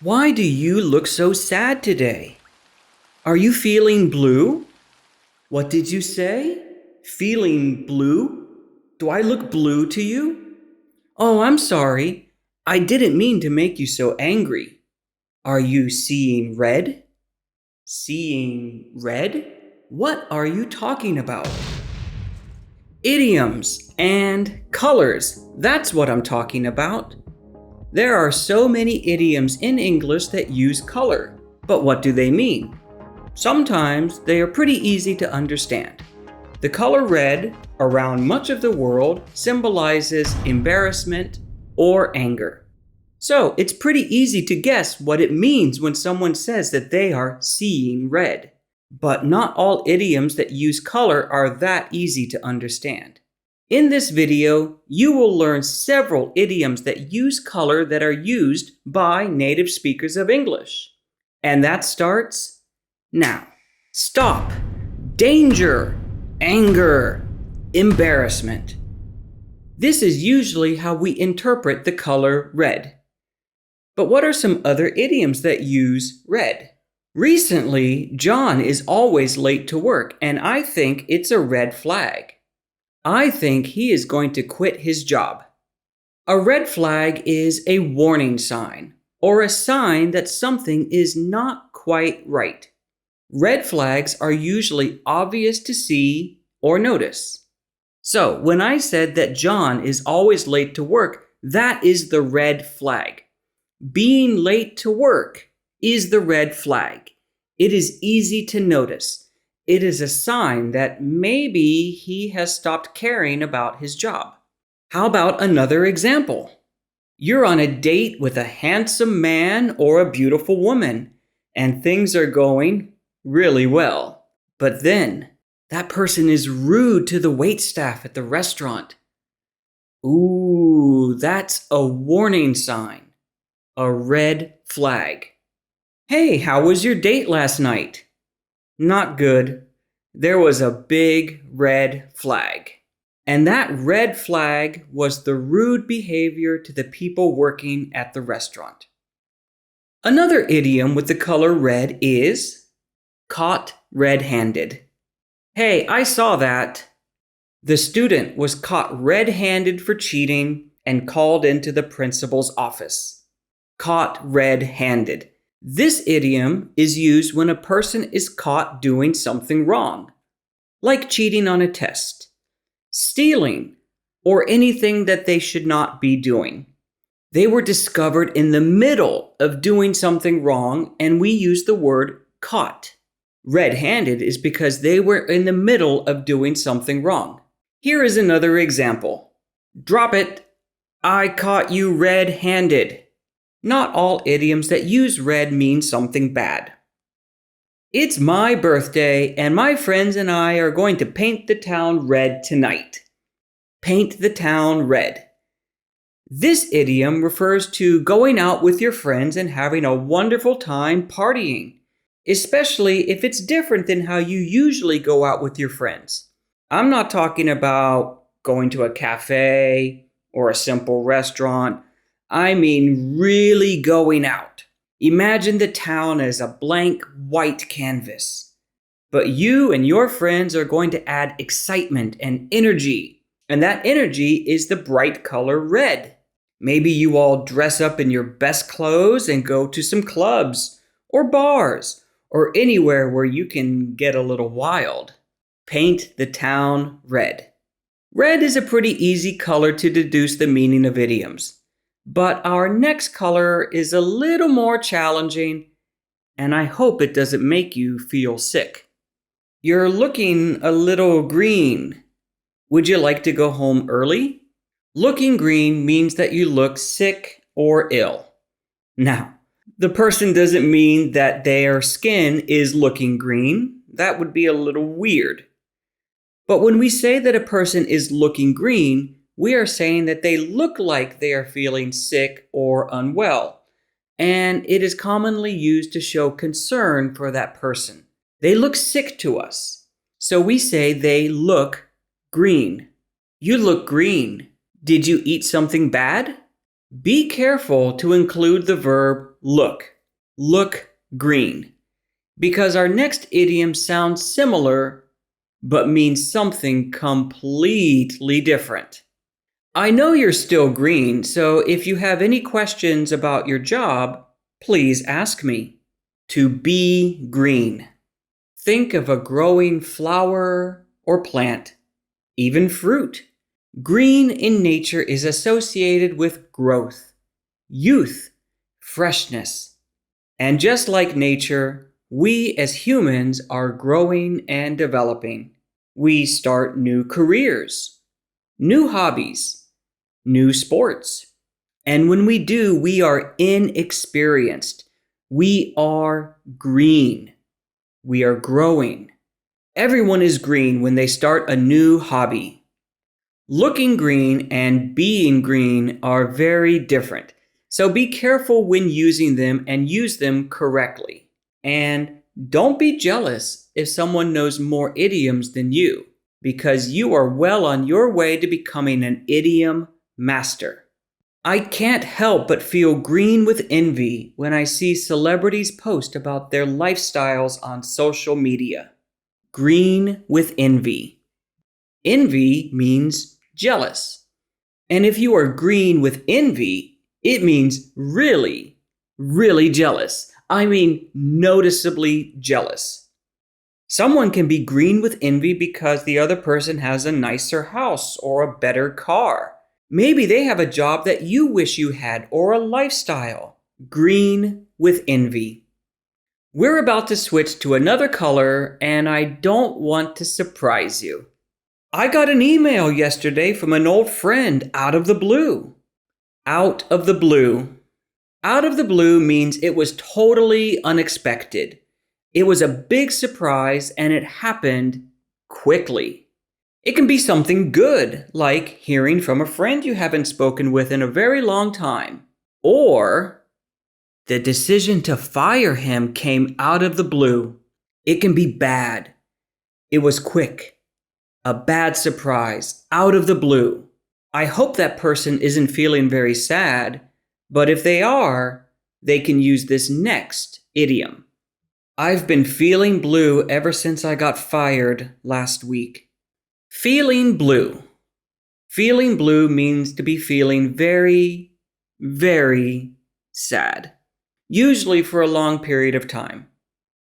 Why do you look so sad today? Are you feeling blue? What did you say? Feeling blue? Do I look blue to you? Oh, I'm sorry. I didn't mean to make you so angry. Are you seeing red? Seeing red? What are you talking about? Idioms and colors. That's what I'm talking about. There are so many idioms in English that use color. But what do they mean? Sometimes they are pretty easy to understand. The color red around much of the world symbolizes embarrassment or anger. So it's pretty easy to guess what it means when someone says that they are seeing red. But not all idioms that use color are that easy to understand. In this video, you will learn several idioms that use color that are used by native speakers of English. And that starts now. Stop, danger, anger, embarrassment. This is usually how we interpret the color red. But what are some other idioms that use red? Recently, John is always late to work, and I think it's a red flag. I think he is going to quit his job. A red flag is a warning sign, or a sign that something is not quite right. Red flags are usually obvious to see or notice. So, when I said that John is always late to work, that is the red flag. Being late to work is the red flag. It is easy to notice. It is a sign that maybe he has stopped caring about his job. How about another example? You're on a date with a handsome man or a beautiful woman, and things are going really well. But then, that person is rude to the waitstaff at the restaurant. Ooh, that's a warning sign. A red flag. Hey, how was your date last night? Not good. There was a big red flag. And that red flag was the rude behavior to the people working at the restaurant. Another idiom with the color red is caught red-handed. Hey, I saw that. The student was caught red-handed for cheating and called into the principal's office. Caught red-handed. This idiom is used when a person is caught doing something wrong, like cheating on a test, stealing, or anything that they should not be doing. They were discovered in the middle of doing something wrong, and we use the word caught. Red-handed is because they were in the middle of doing something wrong. Here is another example. Drop it. I caught you red-handed. Not all idioms that use red mean something bad. It's my birthday, and my friends and I are going to paint the town red tonight. Paint the town red. This idiom refers to going out with your friends and having a wonderful time partying, especially if it's different than how you usually go out with your friends. I'm not talking about going to a cafe or a simple restaurant. I mean really going out. Imagine the town as a blank white canvas. But you and your friends are going to add excitement and energy. And that energy is the bright color red. Maybe you all dress up in your best clothes and go to some clubs or bars or anywhere where you can get a little wild. Paint the town red. Red is a pretty easy color to deduce the meaning of idioms. But our next color is a little more challenging, and I hope it doesn't make you feel sick. You're looking a little green. Would you like to go home early? Looking green means that you look sick or ill. Now, the person doesn't mean that their skin is looking green. That would be a little weird. But when we say that a person is looking green, we are saying that they look like they are feeling sick or unwell, and it is commonly used to show concern for that person. They look sick to us, so we say they look green. You look green. Did you eat something bad? Be careful to include the verb look. Look green. Because our next idiom sounds similar, but means something completely different. I know you're still green, so if you have any questions about your job, please ask me. To be green. Think of a growing flower or plant, even fruit. Green in nature is associated with growth, youth, freshness. And just like nature, we as humans are growing and developing. We start new careers, new hobbies, new sports. And when we do, we are inexperienced. We are green. We are growing. Everyone is green when they start a new hobby. Looking green and being green are very different. So be careful when using them and use them correctly. And don't be jealous if someone knows more idioms than you, because you are well on your way to becoming an idiom master. I can't help but feel green with envy when I see celebrities post about their lifestyles on social media. Green with envy. Envy means jealous. And if you are green with envy, it means really, really jealous. I mean, noticeably jealous. Someone can be green with envy because the other person has a nicer house or a better car. Maybe they have a job that you wish you had or a lifestyle. Green with envy. We're about to switch to another color, and I don't want to surprise you. I got an email yesterday from an old friend out of the blue. Out of the blue. Out of the blue means it was totally unexpected. It was a big surprise and it happened quickly. It can be something good, like hearing from a friend you haven't spoken with in a very long time. Or the decision to fire him came out of the blue. It can be bad. It was quick. A bad surprise, out of the blue. I hope that person isn't feeling very sad. But if they are, they can use this next idiom. I've been feeling blue ever since I got fired last week. Feeling blue. Feeling blue means to be feeling very, very sad, usually for a long period of time.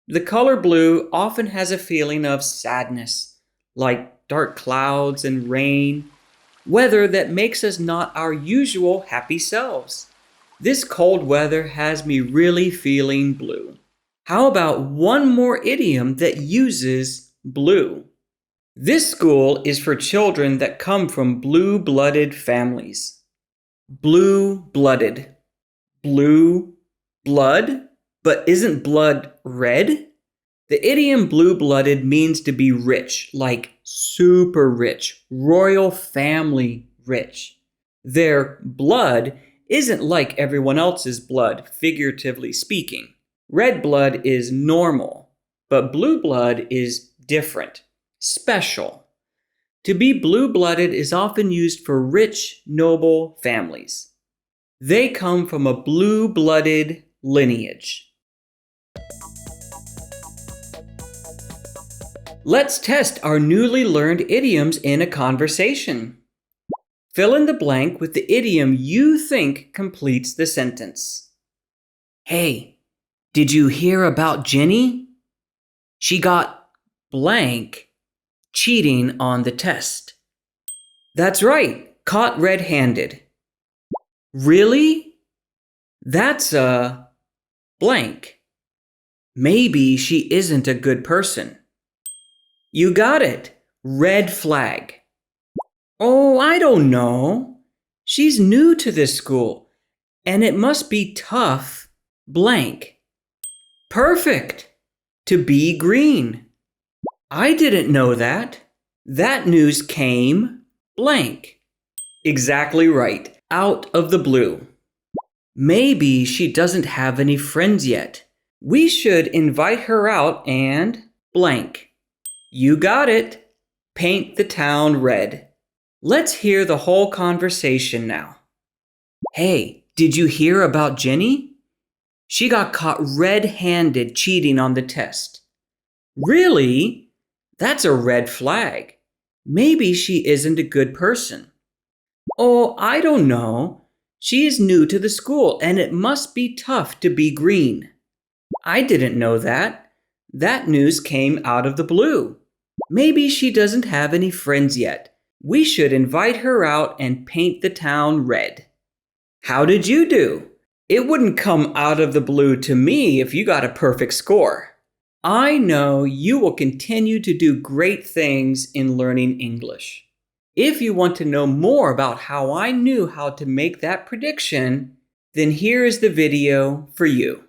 The color blue often has a feeling of sadness, like dark clouds and rain, weather that makes us not our usual happy selves. This cold weather has me really feeling blue. How about one more idiom that uses blue? This school is for children that come from blue-blooded families. Blue-blooded. Blue blood? But isn't blood red? The idiom blue-blooded means to be rich, like super rich, royal family rich. Their blood isn't like everyone else's blood, figuratively speaking. Red blood is normal, but blue blood is different, special. To be blue-blooded is often used for rich, noble families. They come from a blue-blooded lineage. Let's test our newly learned idioms in a conversation. Fill in the blank with the idiom you think completes the sentence. Hey, did you hear about Jenny? She got blank cheating on the test. That's right, caught red-handed. Really? That's a blank. Maybe she isn't a good person. You got it, red flag. Oh, I don't know. She's new to this school, and it must be tough, blank. Perfect. To be green. I didn't know that. That news came, blank. Exactly right, out of the blue. Maybe she doesn't have any friends yet. We should invite her out and, blank. You got it. Paint the town red. Let's hear the whole conversation now. Hey, did you hear about Jenny? She got caught red-handed cheating on the test. Really? That's a red flag. Maybe she isn't a good person. Oh, I don't know. She is new to the school and it must be tough to be green. I didn't know that. That news came out of the blue. Maybe she doesn't have any friends yet. We should invite her out and paint the town red. How did you do? It wouldn't come out of the blue to me if you got a perfect score. I know you will continue to do great things in learning English. If you want to know more about how I knew how to make that prediction, then here is the video for you.